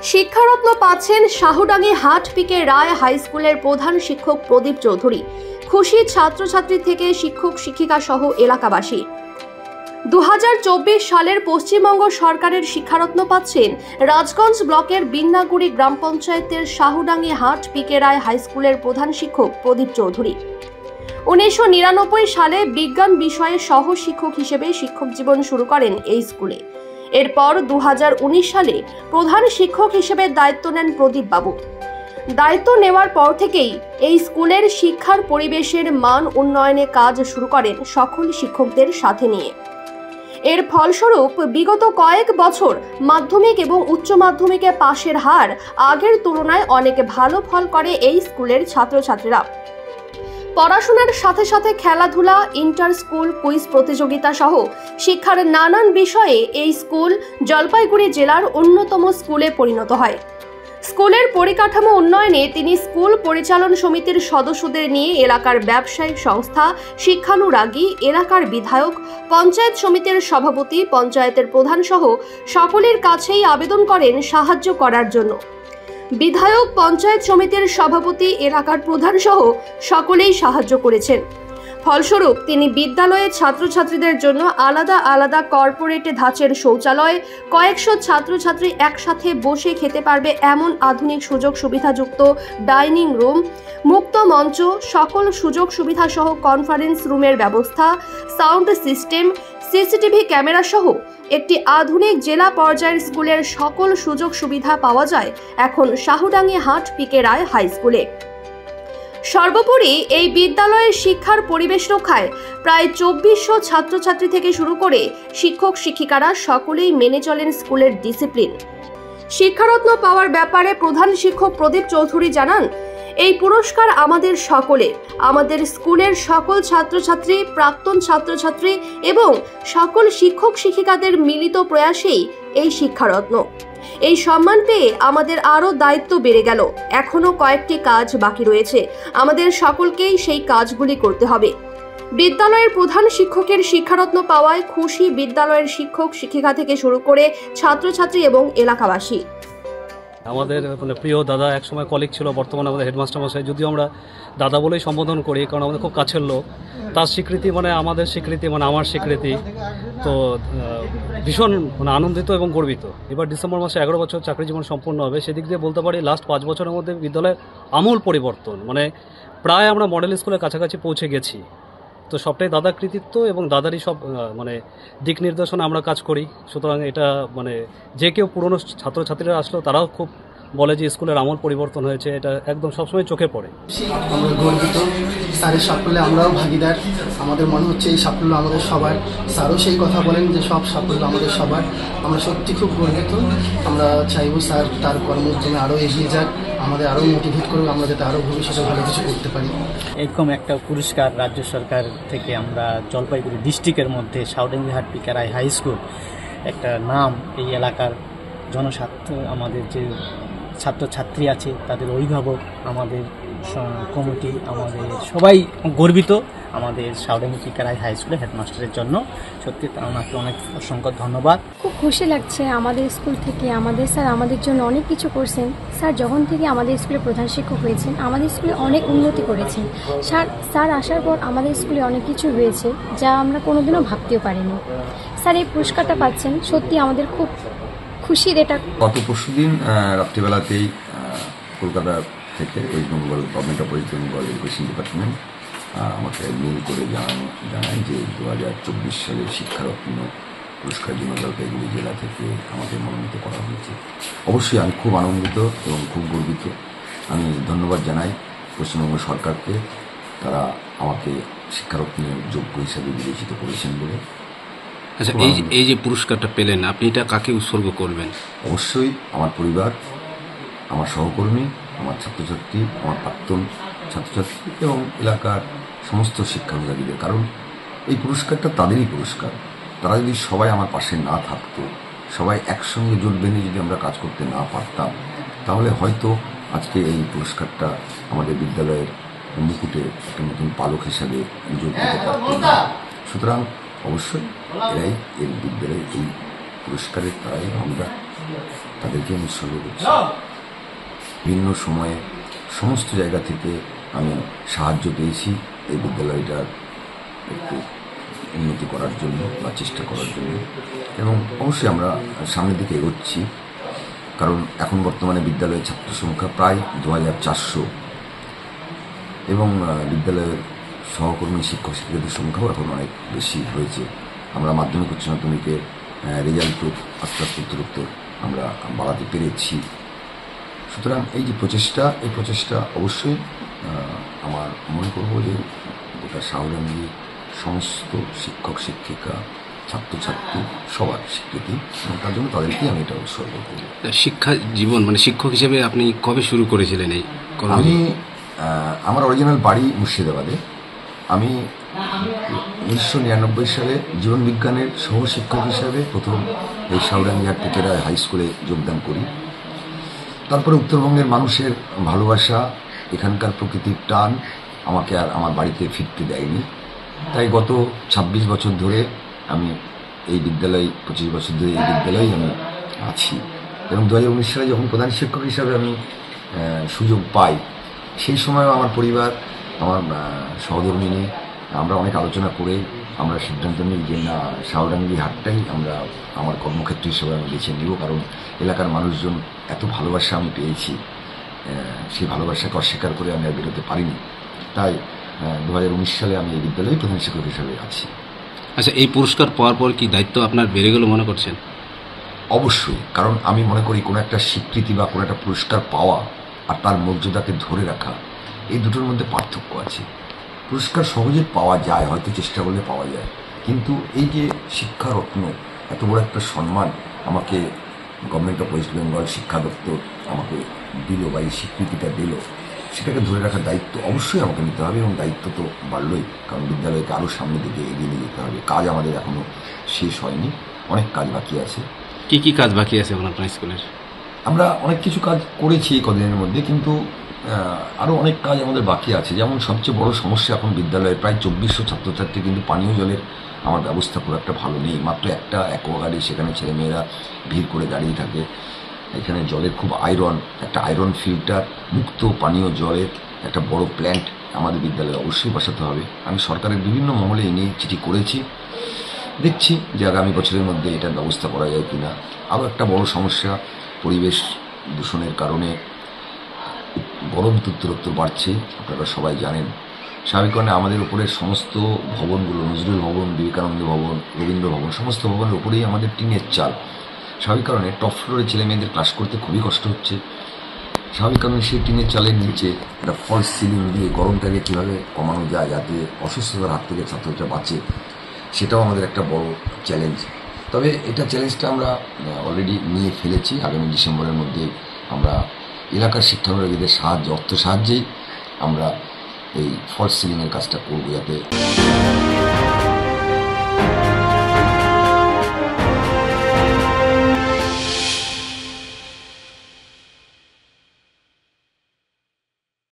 শিক্ষারত্ন পাচ্ছেন শাহুডাঙ্গি হাটপিকে রায় হাই স্কুলের প্রধান শিক্ষক প্রদীপ চৌধুরী। খুশি ছাত্রছাত্রী থেকে শিক্ষক শিক্ষিকা সহ এলাকাবাসী। 2024 সালের পশ্চিমবঙ্গ সরকারের শিক্ষারত্ন পাচ্ছেন রাজগঞ্জ ব্লকের বিন্নাগুড়ি গ্রাম পঞ্চায়েতের শাহুডাঙ্গি হাটপিকে রায় হাই স্কুলের প্রধান শিক্ষক প্রদীপ চৌধুরী। 1999 সালে বিজ্ঞান বিষয়ে সহ শিক্ষক হিসেবে শিক্ষক জীবন শুরু করেন এই স্কুলে। এরপর 2019 সালে প্রধান শিক্ষক হিসেবে দায়িত্ব নেন প্রদীপ বাবু। দায়িত্ব নেওয়ার পর থেকেই এই স্কুলের শিক্ষার পরিবেশের মান উন্নয়নে কাজ শুরু করেন সকল শিক্ষকদের সাথে নিয়ে। এর ফলস্বরূপ বিগত কয়েক বছর মাধ্যমিক এবং উচ্চ মাধ্যমিকে পাশের হার আগের তুলনায় অনেক ভালো ফল করে এই স্কুলের ছাত্রছাত্রীরা। পড়াশোনার সাথে সাথে খেলাধুলা, ইন্টার স্কুল কুইজ প্রতিযোগিতা সহ শিক্ষার নানান বিষয়ে এই স্কুল জলপাইগুড়ি জেলার অন্যতম স্কুলে পরিণত হয়। স্কুলের পরিকাঠামো উন্নয়নে তিনি স্কুল পরিচালন সমিতির সদস্যদের নিয়ে এলাকার ব্যবসায়িক সংস্থা, শিক্ষানুরাগী, এলাকার বিধায়ক, পঞ্চায়েত সমিতির সভাপতি, পঞ্চায়েতের প্রধান সহ সকলের কাছেই আবেদন করেন সাহায্য করার জন্য। বিধায়ক, পঞ্চায়েত সমিতির সভাপতি, এলাকার প্রধান সহ সকলেই সাহায্য করেছেন। ফলস্বরূপ তিনি বিদ্যালয়ে ছাত্রছাত্রীদের জন্য আলাদা আলাদা কর্পোরেট ধাঁচের শৌচালয়, কয়েকশো ছাত্রছাত্রী একসাথে বসে খেতে পারবে এমন আধুনিক সুযোগ সুবিধাযুক্ত ডাইনিং রুম, মুক্ত মঞ্চ, সকল সুযোগ সুবিধা সহ কনফারেন্স রুমের ব্যবস্থা, সাউন্ড সিস্টেম, সিসিটিভি ক্যামেরা সহ একটি আধুনিক জেলা পর্যায়ের স্কুলের সকল সুযোগ সুবিধা পাওয়া যায় এখন শাহুডাঙ্গি হাটপিকে রায় হাই স্কুলে। সর্বোপরি এই বিদ্যালয়ের শিক্ষার পরিবেশ রক্ষায় প্রায় 2400 ছাত্রছাত্রী থেকে শুরু করে শিক্ষক শিক্ষিকারা সকলেই মেনে চলেন স্কুলের ডিসিপ্লিন। শিক্ষারত্ন পাওয়ার ব্যাপারে প্রধান শিক্ষক প্রদীপ চৌধুরী জানান, এই পুরস্কার আমাদের সকলের, আমাদের স্কুলের সকল ছাত্রছাত্রী, প্রাক্তন ছাত্রছাত্রী এবং সকল শিক্ষক শিক্ষিকাদের মিলিত প্রয়াসেই এই শিক্ষারত্ন। এই সম্মান পেয়ে আমাদের আরও দায়িত্ব বেড়ে গেল। এখনো কয়েকটি কাজ বাকি রয়েছে, আমাদের সকলকেই সেই কাজগুলি করতে হবে। বিদ্যালয়ের প্রধান শিক্ষকের শিক্ষারত্ন পাওয়ায় খুশি বিদ্যালয়ের শিক্ষক শিক্ষিকা থেকে শুরু করে ছাত্রছাত্রী এবং এলাকাবাসী। আমাদের প্রিয় দাদা একসময় কলিগ ছিল, বর্তমানে আমাদের হেডমাস্টার মশাই, যদিও আমরা দাদা বলেই সম্বোধন করি কারণ আমাদের খুব কাছের লোক। তার স্বীকৃতি আমাদের স্বীকৃতি, আমার স্বীকৃতি। তো ভীষণ আনন্দিত এবং গর্বিত। এবার ডিসেম্বর মাসে 11 বছর চাকরি জীবন সম্পূর্ণ হবে। সেদিক দিয়ে বলতে পারি লাস্ট 5 বছরের মধ্যে বিদ্যালয়ের আমূল পরিবর্তন, প্রায় আমরা মডেল স্কুলের কাছাকাছি পৌঁছে গেছি। তো সবটাই দাদার কৃতিত্ব এবং দাদারই সব দিক নির্দেশনা আমরা কাজ করি। সুতরাং এটা যে কেউ পুরনো ছাত্রছাত্রীরা আসলো তারাও খুব বলে যে স্কুলের আমূল পরিবর্তন হয়েছে, এটা একদম সবসময় চোখে পড়ে। আমরা গর্বিত, স্যারের সাফল্যে আমরাও ভাগিদার। আমাদের মনে হচ্ছে এই সাফল্য আমাদের সবার। স্যারও সেই কথা বলেন যে সব সাফল্য আমাদের সবার। আমরা সত্যি খুব গর্বিত। আমরা চাইব স্যার তার কর্মোদ্যমে আরও এগিয়ে যাক, আমাদের আরও মোটিভেট করবে, আমরা যাতে আরও ভবিষ্যতে ভালো কিছু করতে পারি। এরকম একটা পুরস্কার রাজ্য সরকার থেকে আমরা জলপাইগুড়ি ডিস্ট্রিক্টের মধ্যে শাহুডাঙ্গি হাটপিকে রায় হাই স্কুল একটা নাম, এই এলাকার জনস্বার্থ, আমাদের যে ছাত্রছাত্রী আছে তাদের অভিভাবক, আমাদের কমিটি, আমাদের সবাই গর্বিত আমাদের শাহুডাঙ্গি পিকে রায় হাই স্কুলের হেডমাস্টারের জন্য। সত্যি ওনাকে অনেক অসংখ্য ধন্যবাদ। খুব খুশি লাগছে আমাদের স্কুল থেকে আমাদের স্যার আমাদের জন্য অনেক কিছু করছেন। স্যার যখন থেকে আমাদের স্কুলে প্রধান শিক্ষক হয়েছেন আমাদের স্কুলে অনেক উন্নতি করেছেন। স্যার আসার পর আমাদের স্কুলে অনেক কিছু হয়েছে যা আমরা কোনোদিনও ভাবতেও পারিনি। স্যার এই পুরস্কারটা পাচ্ছেন, সত্যি আমাদের খুব খুশির। এটা গত পরশুদিন রাত্রিবেলাতেই কলকাতা থেকে West Bengal government of West Bengal education department আমাকে মেল করে জানায় যে 2024 সালের শিক্ষারত্ন পুরস্কার জন্য জলপাইগুড়ি জেলা থেকে আমাকে মনোনীত করা হয়েছে। অবশ্যই আমি খুব আনন্দিত এবং খুব গর্বিত। আমি ধন্যবাদ জানাই পশ্চিমবঙ্গ সরকারকে, তারা আমাকে শিক্ষারত্নের যোগ্য হিসাবে বিবেচিত করেছেন বলে। আচ্ছা, এই যে পুরস্কারটা পেলেন, আপনি এটা কাকে উৎসর্গ করবেন? অবশ্যই আমার পরিবার, আমার সহকর্মী, আমার ছাত্রছাত্রী, আমার প্রাক্তন ছাত্রছাত্রী এবং এলাকার সমস্ত শিক্ষানুরাগীদের। কারণ এই পুরস্কারটা তাদেরই পুরস্কার। তারা যদি সবাই আমার পাশে না থাকতো, সবাই একসঙ্গে জোট বেঁধে যদি আমরা কাজ করতে না পারতাম, তাহলে হয়তো আজকে এই পুরস্কারটা আমাদের বিদ্যালয়ের মুকুটে একটা নতুন পালক হিসাবে যোগ দিতে পারত না। সুতরাং অবশ্যই এরাই এই বিদ্যালয়ের এই পুরস্কারের তারাই আমরা তাদেরকে আমি উৎসর্গ করছি। ভিন্ন সময়ে সমস্ত জায়গা থেকে আমি সাহায্য পেয়েছি এই বিদ্যালয়টার একটু উন্নতি করার জন্য বা চেষ্টা করার জন্য, এবং অবশ্যই আমরা সামনের দিকে এগোচ্ছি। কারণ এখন বর্তমানে বিদ্যালয়ের ছাত্র সংখ্যা প্রায় 2400 এবং বিদ্যালয়ের সহকর্মী শিক্ষক শিক্ষিকাদের সংখ্যাও এখন অনেক বেশি হয়েছে। আমরা মাধ্যমিক উচ্চ মাধ্যমিকের রেজাল্টও আস্তে আস্তে উত্তরোত্তর আমরা বাড়াতে পেরেছি। সুতরাং এই যে প্রচেষ্টা, এই প্রচেষ্টা অবশ্যই আমার মনে করব যে গোটা শাহজাহাঙ্গীর সমস্ত শিক্ষক শিক্ষিকা ছাত্রছাত্রী সবার স্বীকৃতি, এবং তার জন্য তাদেরকেই আমি এটা উৎসর্গ করি। শিক্ষা জীবন মানে শিক্ষক হিসেবে আপনি কবে শুরু করেছিলেন এই আমি আমার অরিজিনাল বাড়ি মুর্শিদাবাদে। আমি 1999 সালে জীবন বিজ্ঞানের সহশিক্ষক হিসাবে প্রথম এই শাহজাহাঙ্গীর পিকেরা হাই স্কুলে যোগদান করি। তারপরে উত্তরবঙ্গের মানুষের ভালোবাসা, এখানকার প্রকৃতির টান আমাকে আর আমার বাড়িতে ফিরতে দেয়নি। তাই গত 26 বছর ধরে আমি এই বিদ্যালয়, 25 বছর ধরে এই বিদ্যালয়েই আমি আছি। এবং 2019 সালে যখন প্রধান শিক্ষক হিসাবে আমি সুযোগ পাই, সেই সময়ও আমার পরিবার, আমার সহধর্মিনী, আমরা অনেক আলোচনা করে আমরা সিদ্ধান্ত নিই যে না, শাহজাহাঙ্গীর হাটটাই আমরা আমার কর্মক্ষেত্র হিসেবে আমি বেছে নিব। কারণ এলাকার মানুষজন এত ভালোবাসা আমি পেয়েছি, সেই ভালোবাসাকে অস্বীকার করে আমি আর বেরোতে পারিনি। তাই 2019 সালে আমি এই বিদ্যালয়ে প্রধান শিক্ষক হিসেবে আছি। আচ্ছা, এই পুরস্কার পাওয়ার পর কি দায়িত্ব আপনার বেড়ে গেল মনে করছেন? অবশ্যই, কারণ আমি মনে করি কোনো একটা স্বীকৃতি বা কোনো একটা পুরস্কার পাওয়া আর তার মর্যাদাকে ধরে রাখা, এই দুটোর মধ্যে পার্থক্য আছে। পুরস্কার সহজে পাওয়া যায়, হয়তো চেষ্টা করলে পাওয়া যায়, কিন্তু এই যে শিক্ষারত্ন, এত বড় একটা সম্মান আমাকে গভর্নমেন্ট অফ ওয়েস্ট বেঙ্গল শিক্ষা দপ্তর আমাকে দিল বা এই স্বীকৃতিটা দিল, সেটাকে ধরে রাখার দায়িত্ব অবশ্যই আমাকে নিতে হবে। এবং দায়িত্ব তো বাড়লই, কারণ বিদ্যালয়কে আরও সামনের দিকে এগিয়ে নিয়ে যেতে হবে। কাজ আমাদের এখনও শেষ হয়নি, অনেক কাজ বাকি আছে। কি কি কাজ বাকি আছে আপনার স্কুলের? আমরা অনেক কিছু কাজ করেছি এই কদিনের মধ্যে, কিন্তু আরও অনেক কাজ আমাদের বাকি আছে। যেমন সবচেয়ে বড় সমস্যা এখন বিদ্যালয়ে প্রায় 2400 ছাত্রছাত্রী, কিন্তু পানীয় জলের আমার ব্যবস্থা খুব একটা ভালো নেই। মাত্র একটা অ্যাকোয়াগার্ডে, সেখানে ছেলেমেয়েরা ভিড় করে দাঁড়িয়ে থাকে। এখানে জলের খুব আয়রন, একটা আয়রন ফিল্টার মুক্ত পানীয় জলের একটা বড় প্ল্যান্ট আমাদের বিদ্যালয়ে অবশ্যই বসাতে হবে। আমি সরকারের বিভিন্ন মহলে এই নিয়ে চিঠি করেছি, দেখছি যে আগামী বছরের মধ্যে এটার ব্যবস্থা করা যায় কিনা। আরও একটা বড় সমস্যা, পরিবেশ দূষণের কারণে গরম উত্তরোত্তর বাড়ছে, আপনারা সবাই জানেন। স্বাভাবিক কারণে আমাদের উপরের সমস্ত ভবনগুলো, নজরুল ভবন, বিবেকানন্দ ভবন, রবীন্দ্র ভবন, সমস্ত ভবনের উপরেই আমাদের টিনের চাল। স্বাভাবিক কারণে টপ ফ্লোরে ছেলে মেয়েদের ক্লাস করতে খুবই কষ্ট হচ্ছে। স্বাভাবিক কারণে সেই টিনের চালের নিচে একটা ফলস সিলিং দিয়ে গরমটাকে কীভাবে কমানো যায় যাতে অসুস্থতার হাত থেকে ছাত্রছাত্রীরা বাঁচে, সেটাও আমাদের একটা বড় চ্যালেঞ্জ। তবে এটা চ্যালেঞ্জটা আমরা অলরেডি নিয়ে ফেলেছি। আগামী ডিসেম্বরের মধ্যে আমরা এলাকার শিক্ষানুরাগীদের অর্থ সাহায্যেই আমরা এই ফলস সিলিংয়ের কাজটা করবো, যাতে